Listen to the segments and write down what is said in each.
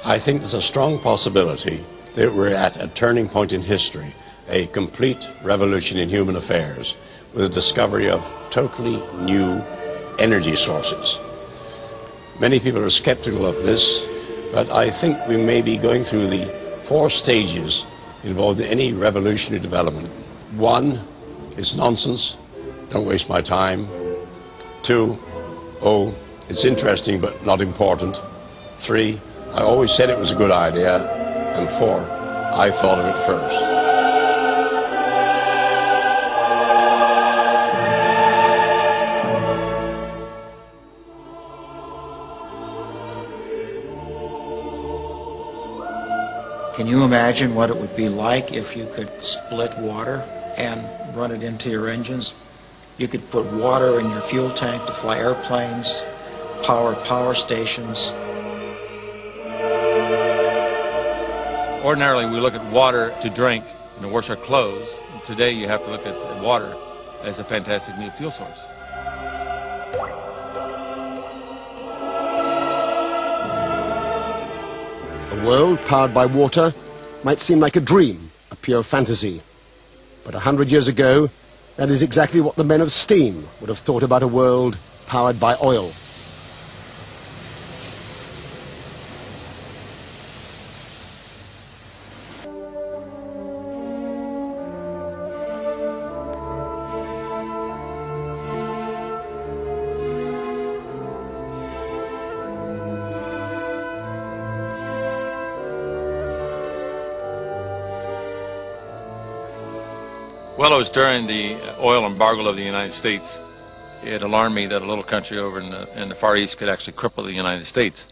I think there's a strong possibility that we're at a turning point in history, a complete revolution in human affairs, with the discovery of totally new energy sources. Many people are skeptical of this, but I think we may be going through the 4 stages involved in any revolutionary development. 1, it's nonsense, don't waste my time. 2, oh, it's interesting but not important. 3, I always said it was a good idea. And 4, I thought of it first. Can you imagine what it would be like if you could split water and run it into your engines? You could put water in your fuel tank to fly airplanes, power stations. Ordinarily, we look at water to drink and to wash our clothes. Today, you have to look at water as a fantastic new fuel source. A world powered by water might seem like a dream, a pure fantasy. But 100 years ago, that is exactly what the men of steam would have thought about a world powered by oil. Well, it was during the oil embargo of the United States. It alarmed me that a little country over in the Far East could actually cripple the United States.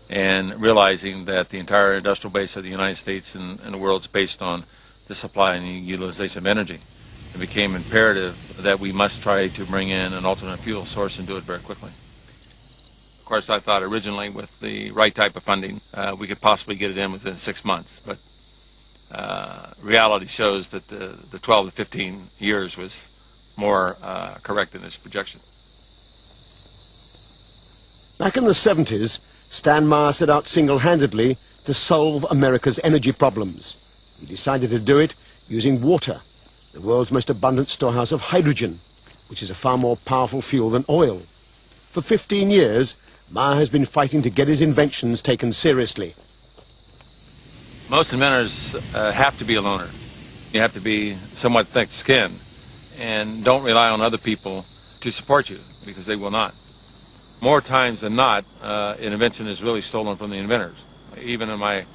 And realizing that the entire industrial base of the United States and the world is based on the supply and the utilization of energy, it became imperative that we must try to bring in an alternate fuel source and do it very quickly. Of course, I thought originally with the right type of funding, we could possibly get it in within 6 months. But reality shows that the 12 to 15 years was more correct in this projection. Back in the 70s, Stan Meyer set out single-handedly to solve America's energy problems. He decided to do it using water, the world's most abundant storehouse of hydrogen, which is a far more powerful fuel than oil. For 15 years, Meyer has been fighting to get his inventions taken seriously. Most inventors have to be a loner. You have to be somewhat thick-skinned and don't rely on other people to support you, because they will not. More times than not, an invention is really stolen from the inventors. Even in my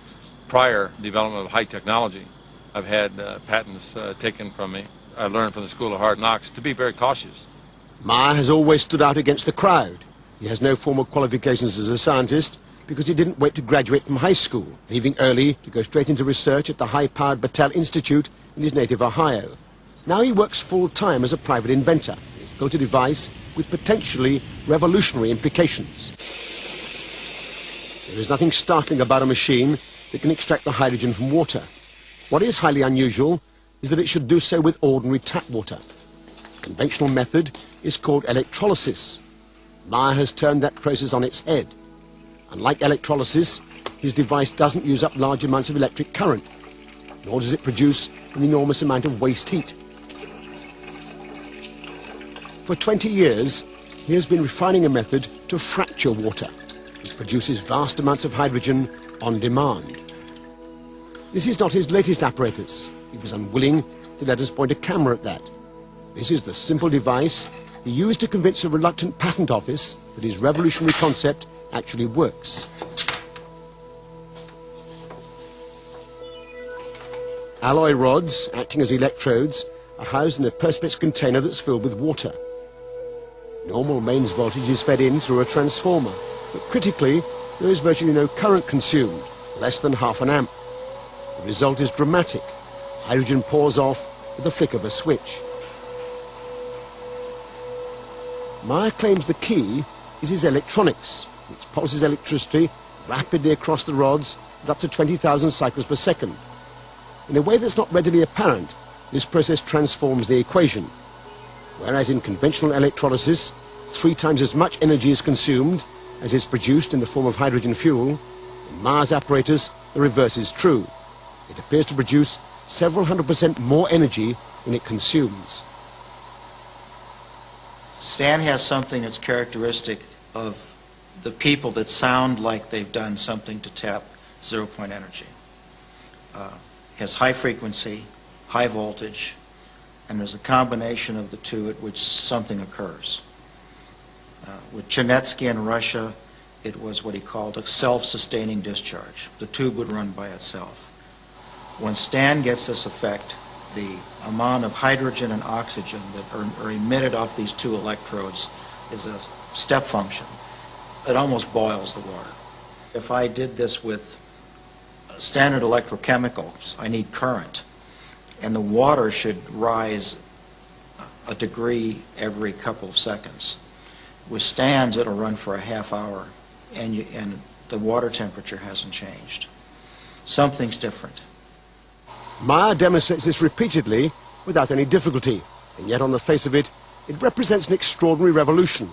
prior development of high technology, I've had patents taken from me. I learned from the School of Hard Knocks to be very cautious. Meyer has always stood out against the crowd. He has no formal qualifications as a scientist because he didn't wait to graduate from high school, leaving early to go straight into research at the high-powered Battelle Institute in his native Ohio. Now he works full-time as a private inventor. He's built a device with potentially revolutionary implications. There is nothing startling about a machine that can extract the hydrogen from water. What is highly unusual is that it should do so with ordinary tap water. The conventional method is called electrolysis. Meyer has turned that process on its head. Unlike electrolysis, his device doesn't use up large amounts of electric current, nor does it produce an enormous amount of waste heat. For 20 years, he has been refining a method to fracture water, which produces vast amounts of hydrogen on demand. This is not his latest apparatus. He was unwilling to let us point a camera at that. This is the simple device he used to convince a reluctant patent office that his revolutionary concept actually works. Alloy rods, acting as electrodes, are housed in a perspex container that's filled with water. Normal mains voltage is fed in through a transformer, but critically, there is virtually no current consumed, less than ½ an amp. The result is dramatic. Hydrogen pours off with the flick of a switch. Meyer claims the key is his electronics, which pulses electricity rapidly across the rods at up to 20,000 cycles per second. In a way that's not readily apparent, this process transforms the equation. Whereas in conventional electrolysis, 3 times as much energy is consumed as is produced in the form of hydrogen fuel, In Meyer's apparatus, the reverse is true. It appears to produce several 100% more energy than it consumes. Stan has something that's characteristic of the people that sound like they've done something to tap zero-point energy. Has high frequency, high voltage, and there's a combination of the two at which something occurs. With Chenetsky in Russia, it was what he called a self-sustaining discharge. The tube would run by itself. When Stan gets this effect, the amount of hydrogen and oxygen that are emitted off these two electrodes is a step function. It almost boils the water. If I did this with standard electrochemicals, I need current, and the water should rise a degree every couple of seconds. With Stan's, it'll run for a half hour, and the water temperature hasn't changed. Something's different. Meyer demonstrates this repeatedly without any difficulty, and yet on the face of it, it represents an extraordinary revolution.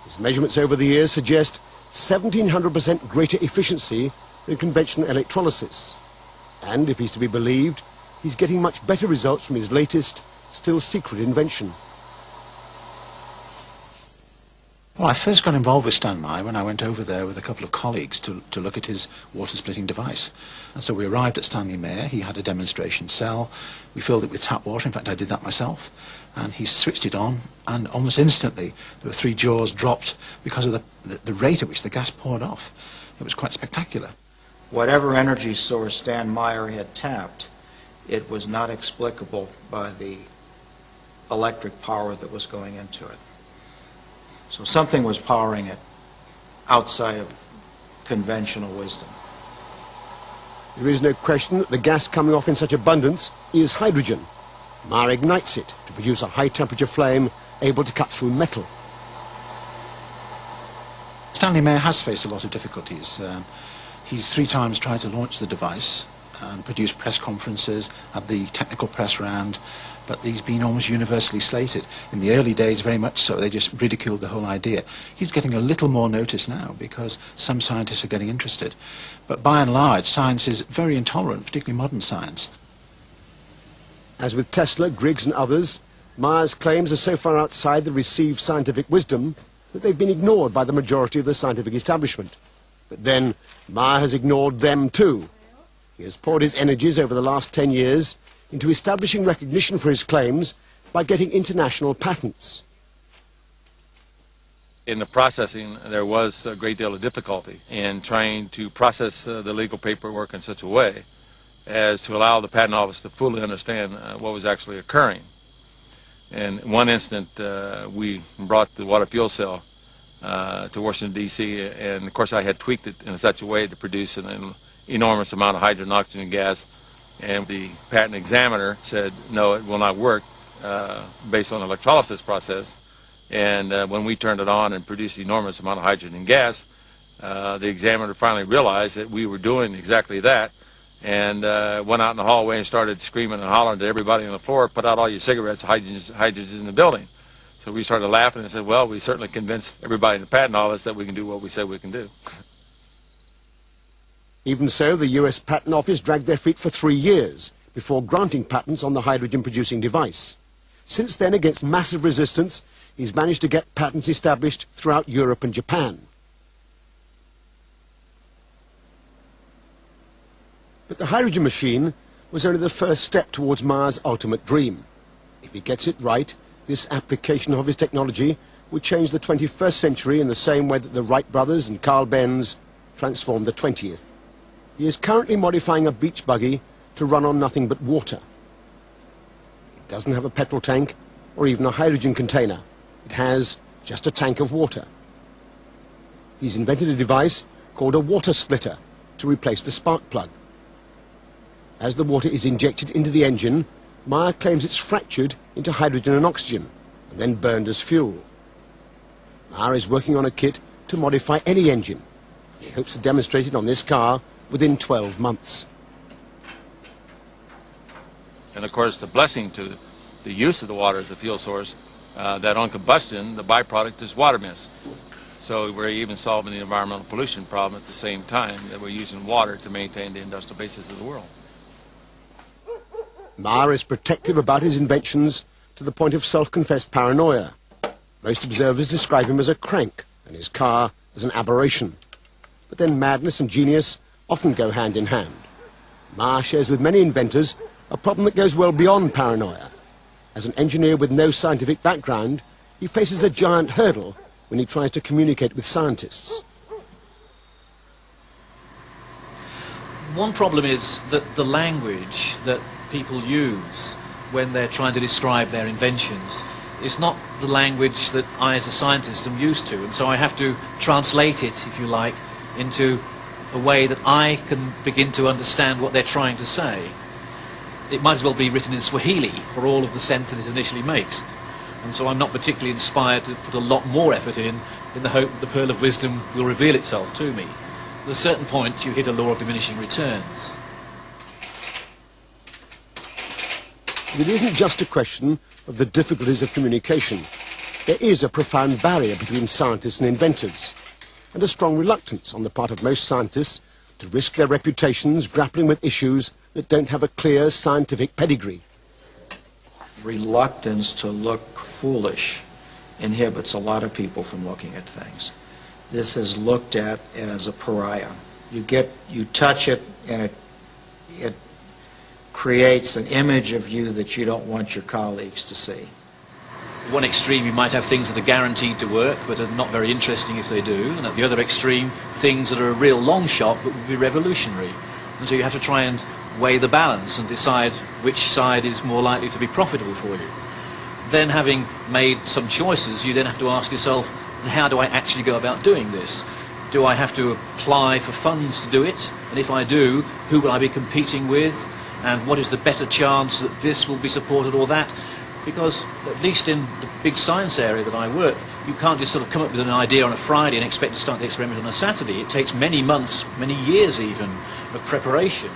His measurements over the years suggest 1,700% greater efficiency than conventional electrolysis. And if he's to be believed, he's getting much better results from his latest, still secret invention. Well, I first got involved with Stan Meyer when I went over there with a couple of colleagues to look at his water-splitting device. And so we arrived at Stanley Meyer. He had a demonstration cell. We filled it with tap water. In fact, I did that myself. And he switched it on, and almost instantly there were 3 jaws dropped because of the rate at which the gas poured off. It was quite spectacular. Whatever energy source Stan Meyer had tapped, it was not explicable by the electric power that was going into it. So something was powering it outside of conventional wisdom. There is no question that the gas coming off in such abundance is hydrogen. Meyer ignites it to produce a high-temperature flame able to cut through metal. Stanley Meyer has faced a lot of difficulties. He's 3 times tried to launch the device and produce press conferences, had the technical press round, but he's been almost universally slated. In the early days, very much so, they just ridiculed the whole idea. He's getting a little more notice now because some scientists are getting interested. But by and large, science is very intolerant, particularly modern science. As with Tesla, Griggs and others, Meyer's claims are so far outside the received scientific wisdom that they've been ignored by the majority of the scientific establishment. But then, Meyer has ignored them too. He has poured his energies over the last 10 years into establishing recognition for his claims by getting international patents. In the processing, there was a great deal of difficulty in trying to process the legal paperwork in such a way as to allow the patent office to fully understand what was actually occurring. In one instant, we brought the water fuel cell to Washington, D.C., and of course I had tweaked it in such a way to produce an enormous amount of hydrogen and oxygen gas, and the patent examiner said, no, it will not work based on the electrolysis process. And when we turned it on and produced an enormous amount of hydrogen and gas, the examiner finally realized that we were doing exactly that, and went out in the hallway and started screaming and hollering to everybody on the floor, put out all your cigarettes, hydrogen's in the building. So we started laughing and said, well, we certainly convinced everybody in the patent office that we can do what we said we can do. Even so, the US Patent Office dragged their feet for 3 years before granting patents on the hydrogen-producing device. Since then, against massive resistance, he's managed to get patents established throughout Europe and Japan. But the hydrogen machine was only the first step towards Meyer's ultimate dream. If he gets it right, this application of his technology would change the 21st century in the same way that the Wright brothers and Carl Benz transformed the 20th. He is currently modifying a beach buggy to run on nothing but water. It doesn't have a petrol tank or even a hydrogen container. It has just a tank of water. He's invented a device called a water splitter to replace the spark plug. As the water is injected into the engine, Meyer claims it's fractured into hydrogen and oxygen and then burned as fuel. Meyer is working on a kit to modify any engine. He hopes to demonstrate it on this car within 12 months. And of course, the blessing to the use of the water as a fuel source, that on combustion, the byproduct is water mist. So we're even solving the environmental pollution problem at the same time that we're using water to maintain the industrial basis of the world. Meyer is protective about his inventions to the point of self-confessed paranoia. Most observers describe him as a crank and his car as an aberration. But then madness and genius often go hand in hand. Meyer shares with many inventors a problem that goes well beyond paranoia. As an engineer with no scientific background, he faces a giant hurdle when he tries to communicate with scientists. One problem is that the language that people use when they're trying to describe their inventions is not the language that I as a scientist am used to, and so I have to translate it, if you like, into a way that I can begin to understand what they're trying to say. It might as well be written in Swahili for all of the sense that it initially makes, and so I'm not particularly inspired to put a lot more effort in the hope that the pearl of wisdom will reveal itself to me. At a certain point you hit a law of diminishing returns. It isn't just a question of the difficulties of communication. There is a profound barrier between scientists and inventors, and a strong reluctance on the part of most scientists to risk their reputations grappling with issues that don't have a clear scientific pedigree. Reluctance to look foolish inhibits a lot of people from looking at things. This is looked at as a pariah. You touch it and it creates an image of you that you don't want your colleagues to see. At one extreme you might have things that are guaranteed to work but are not very interesting if they do, and at the other extreme things that are a real long shot but would be revolutionary. And so you have to try and weigh the balance and decide which side is more likely to be profitable for you. Then, having made some choices, you then have to ask yourself, how do I actually go about doing this? Do I have to apply for funds to do it? And if I do, who will I be competing with? And what is the better chance that this will be supported or that? Because, at least in the big science area that I work, you can't just sort of come up with an idea on a Friday and expect to start the experiment on a Saturday. It takes many months, many years even, of preparation.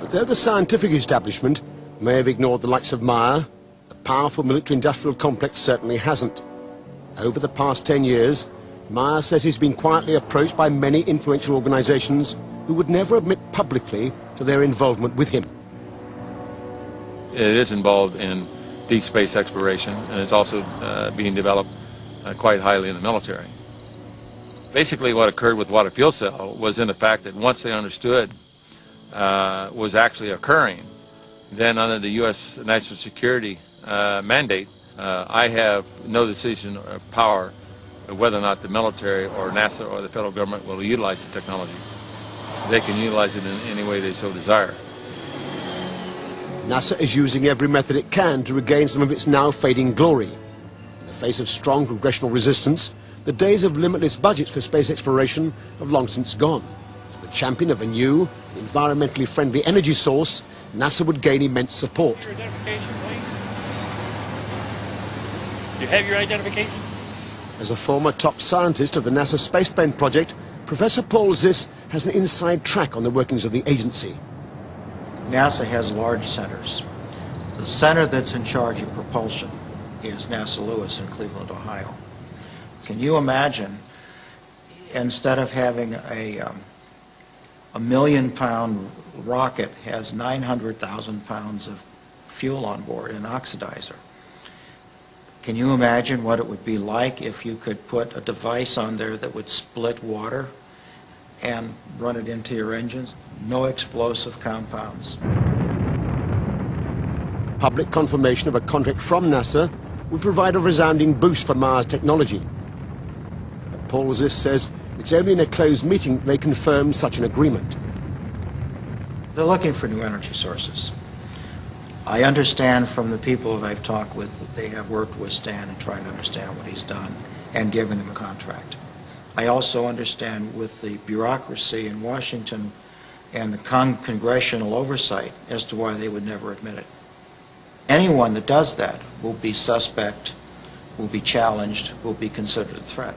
But though the scientific establishment may have ignored the likes of Meyer, the powerful military-industrial complex certainly hasn't. Over the past 10 years, Meyer says he's been quietly approached by many influential organizations who would never admit publicly to their involvement with him. It is involved in deep space exploration, and it's also being developed quite highly in the military. Basically what occurred with water fuel cell was in the fact that once they understood was actually occurring, then under the U.S. national security mandate, I have no decision or power of whether or not the military or NASA or the federal government will utilize the technology. They can utilize it in any way they so desire. NASA is using every method it can to regain some of its now fading glory. In the face of strong congressional resistance, the days of limitless budgets for space exploration have long since gone. As the champion of a new, environmentally friendly energy source, NASA would gain immense support. Your identification, please. You have your identification? As a former top scientist of the NASA spaceplane project, Professor Paul Ziss has an inside track on the workings of the agency. NASA has large centers. The center that's in charge of propulsion is NASA Lewis in Cleveland, Ohio. Can you imagine, instead of having a million-pound rocket has 900,000 pounds of fuel on board, an oxidizer. Can you imagine what it would be like if you could put a device on there that would split water and run it into your engines? No explosive compounds. Public confirmation of a contract from NASA would provide a resounding boost for Mars technology. But Paul Ziss says it's only in a closed meeting they confirm such an agreement. They're looking for new energy sources. I understand from the people that I've talked with that they have worked with Stan and tried to understand what he's done and given him a contract. I also understand with the bureaucracy in Washington and the congressional oversight as to why they would never admit it. Anyone that does that will be suspect, will be challenged, will be considered a threat.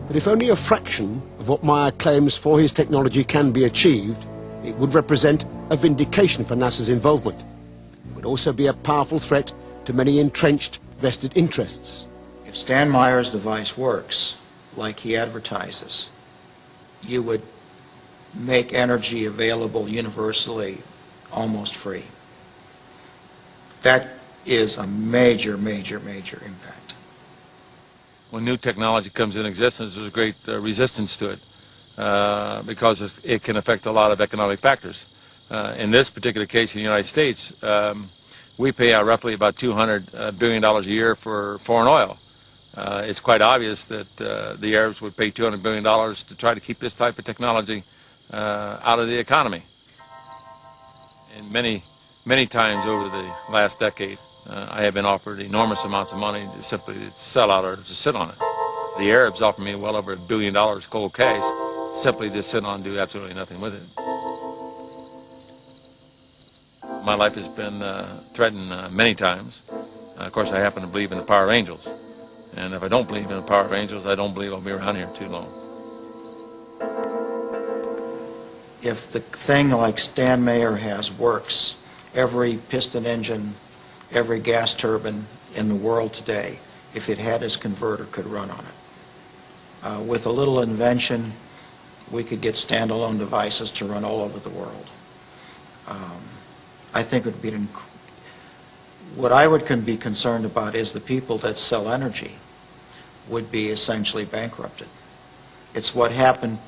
But if only a fraction of what Meyer claims for his technology can be achieved, It would represent a vindication for NASA's involvement. It would also be a powerful threat to many entrenched vested interests. If Stan Meyer's device works like he advertises, you would make energy available universally almost free. That is a major, major, major impact. When new technology comes in existence, there's a great resistance to it because it can affect a lot of economic factors. In this particular case in the United States, we pay out roughly about $200 billion a year for foreign oil. It's quite obvious that the Arabs would pay $200 billion to try to keep this type of technology out of the economy. And many times over the last decade, I have been offered enormous amounts of money to simply sell out or to sit on it. The Arabs offered me well over $1 billion cold cash simply to sit on and do absolutely nothing with it. My life has been threatened many times. Of course, I happen to believe in the power of angels. And if I don't believe in the power of angels, I don't believe I'll be around here too long. If the thing like Stan Meyer has works, every piston engine, every gas turbine in the world today, if it had his converter, could run on it. With a little invention, we could get standalone devices to run all over the world. I think it would be what I would be concerned about is the people that sell energy would be essentially bankrupted. It's what happened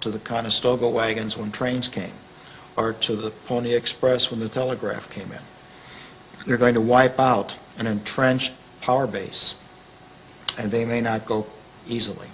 to the Conestoga wagons when trains came, or to the Pony Express when the telegraph came in. They're going to wipe out an entrenched power base, and they may not go easily.